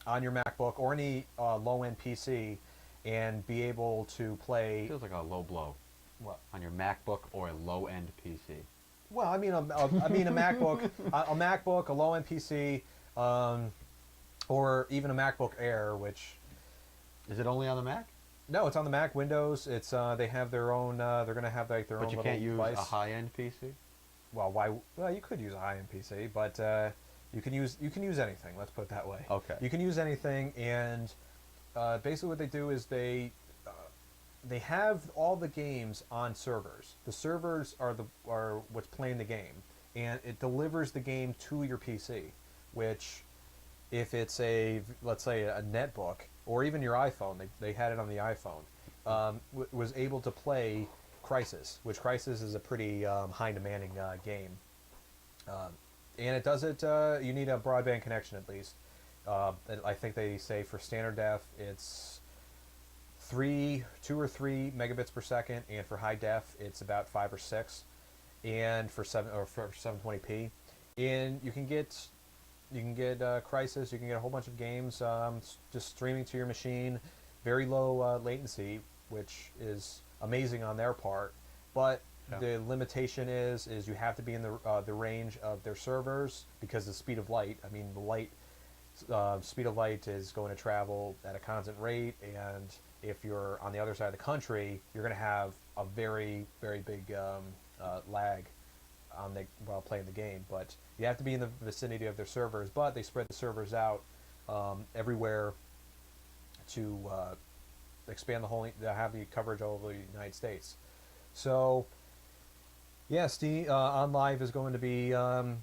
on your MacBook or any low-end PC and be able to play. Feels like a low blow What? on your MacBook or a low-end PC. Well, I mean a MacBook, a low-end PC, um, or even a MacBook Air, which Is it only on the Mac? no, it's on the Mac, Windows. It's they have their own. They're gonna have like their But own you little can't use device. a high-end PC? Well, why? Well, you could use a high-end PC, but you can use anything. Let's put it that way. Okay. You can use anything, and basically what they do is they have all the games on servers. The servers are what's playing the game, and it delivers the game to your PC. Which, if it's let's say a netbook or even your iPhone, they had it on the iPhone, was able to play Crisis, which Crisis is a pretty high demanding game, and it does it. You need a broadband connection at least. I think they say for standard def it's 2 or 3 megabits per second, and for high def it's about 5 or 6, and for 720p, and you can get Crisis. You can get a whole bunch of games just streaming to your machine, very low latency, which is amazing on their part. But Yeah. the limitation is you have to be in the range of their servers because the speed of light. I mean, the speed of light is going to travel at a constant rate, and if you're on the other side of the country, you're going to have a very, very big lag while playing the game. But you have to be in the vicinity of their servers. But they spread the servers out everywhere to expand have the coverage all over the United States. So yeah, Steam OnLive is going to be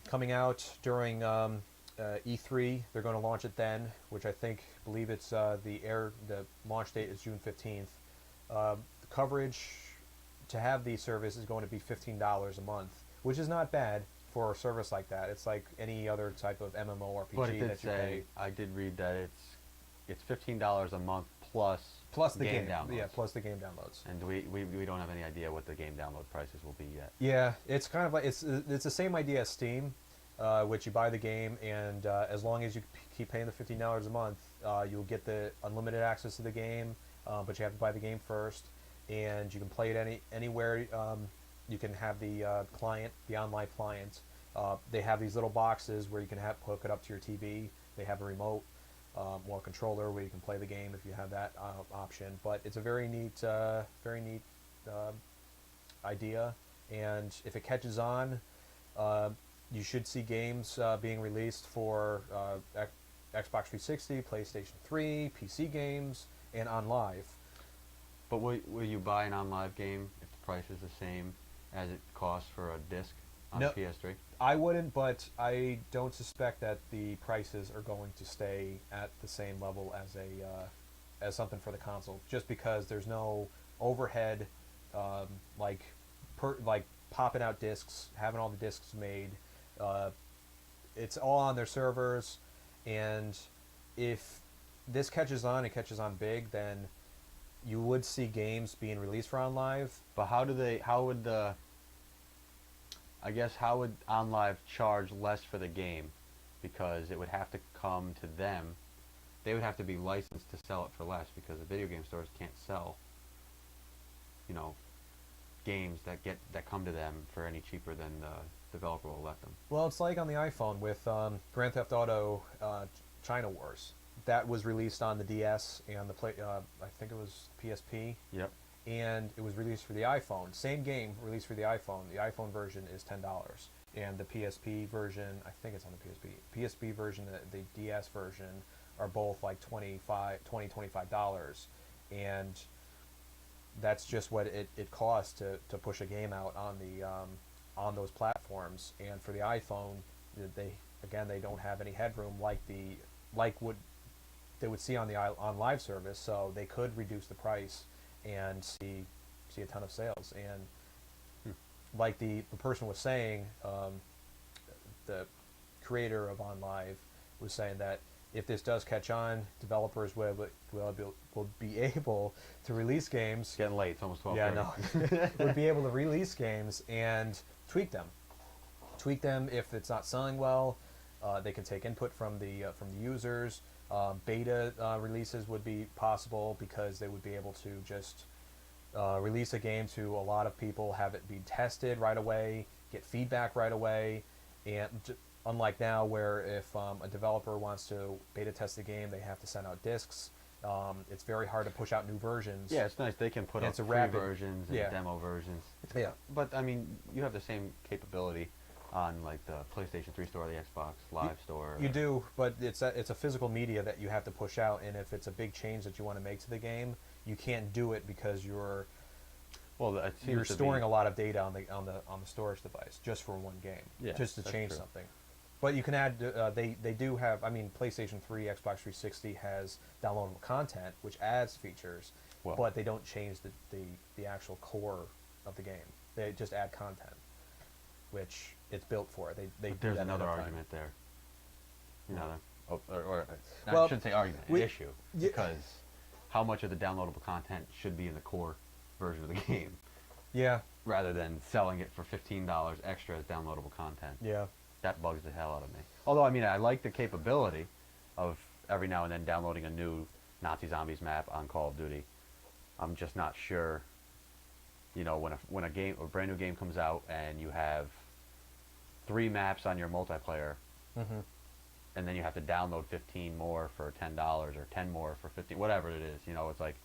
coming out during E3. They're going to launch it then, which believe it's the launch date is June 15th. The coverage to have the service is going to be $15 a month, which is not bad for a service like that. It's like any other type of MMORPG But it did that you pay. I did read that it's $15 a month Plus the game downloads. Yeah, plus the game downloads. And we don't have any idea what the game download prices will be yet. Yeah, it's kind of like it's the same idea as Steam, which you buy the game, and as long as you keep paying the $15 a month, you'll get the unlimited access to the game. But you have to buy the game first, and you can play it anywhere. You can have the client, the online client. They have these little boxes where you can hook it up to your TV. They have a remote or a controller where you can play the game if you have that option. But it's a very neat idea, and if it catches on, you should see games being released for Xbox 360, PlayStation 3, PC games, and OnLive. But will you buy an OnLive game if the price is the same as it costs for a disc on No. PS3? I wouldn't, but I don't suspect that the prices are going to stay at the same level as something for the console, just because there's no overhead, like popping out discs, having all the discs made. It's all on their servers, and if this catches on, it catches on big, then you would see games being released for OnLive. But how would OnLive charge less for the game? Because it would have to come to them. They would have to be licensed to sell it for less, because the video game stores can't sell, games that come to them for any cheaper than the developer will let them. Well, it's like on the iPhone with Grand Theft Auto China Wars. That was released on the DS and I think it was PSP. Yep. And it was released for the iPhone. Same game released for the iPhone. The iPhone version is $10, and the PSP version, I think it's on the PSP version, the DS version, are both like $25, and that's just what it costs to push a game out on those platforms. And for the iPhone, they don't have any headroom like what they would see on the OnLive service, so they could reduce the price and see a ton of sales. And like the person was saying, the creator of OnLive was saying that if this does catch on, developers will be able to release games. It's getting late. It's almost 12:30. Yeah, no. Would be able to release games and tweak them. Tweak them if it's not selling well. They can take input from the users. Beta releases would be possible because they would be able to just release a game to a lot of people, have it be tested right away, get feedback right away, and unlike now where if a developer wants to beta test the game, they have to send out discs. It's very hard to push out new versions. Yeah, it's nice. They can put And up it's a free rapid- versions and yeah. demo versions. Yeah. But, I mean, you have the same capability on, like, the PlayStation 3 store, the Xbox Live store. You do, but it's a physical media that you have to push out, and if it's a big change that you want to make to the game, you can't do it because you're storing a lot of data on the storage device just for one game, Yeah, just to that's change true. something. But you can add. They do have. I mean, PlayStation 3, Xbox 360 has downloadable content, which adds features, Well. but they don't change the actual core of the game. They just add content, which it's built for. They But do there's that another ahead of time. argument there. I Well, shouldn't say argument, we- issue. yeah. Because how much of the downloadable content should be in the core version of the game Yeah, rather than selling it for $15 extra as downloadable content? yeah. That bugs the hell out of me. Although, I mean, I like the capability of every now and then downloading a new Nazi Zombies map on Call of Duty. I'm just not sure, you know, when a brand new game comes out and you have 3 maps on your multiplayer, Mm-hmm. and then you have to download 15 more for $10 or 10 more for 15, whatever it is. You know, it's like,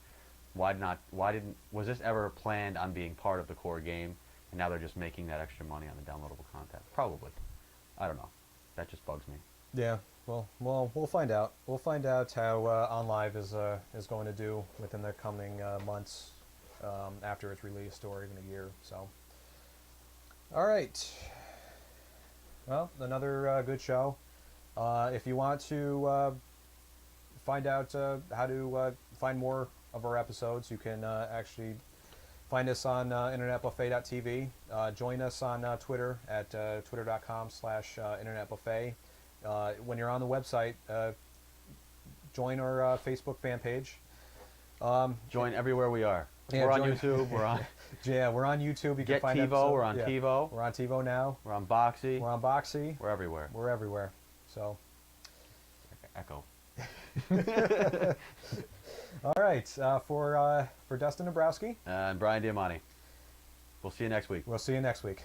was this ever planned on being part of the core game, and now they're just making that extra money on the downloadable content? Probably. I don't know. That just bugs me. Yeah. Well, we'll find out. We'll find out how OnLive is going to do within the coming months after it's released, or even a year. So, all right. Well, another good show. If you want to find out how to find more of our episodes, you can actually find us on internetbuffet.tv. Join us on Twitter at twitter.com/internetbuffet. When you're on the website, join our Facebook fan page. Join everywhere we are. Yeah, We're on join- YouTube. We're on Yeah, we're on YouTube. You Get can find TiVo. episodes. We're on Yeah. TiVo. We're on TiVo now. We're on Boxy. We're on Boxy. We're everywhere. We're everywhere. So, Echo. all right. For Dustin Dabrowski, And Brian Diamante. We'll see you next week. we'll see you next week.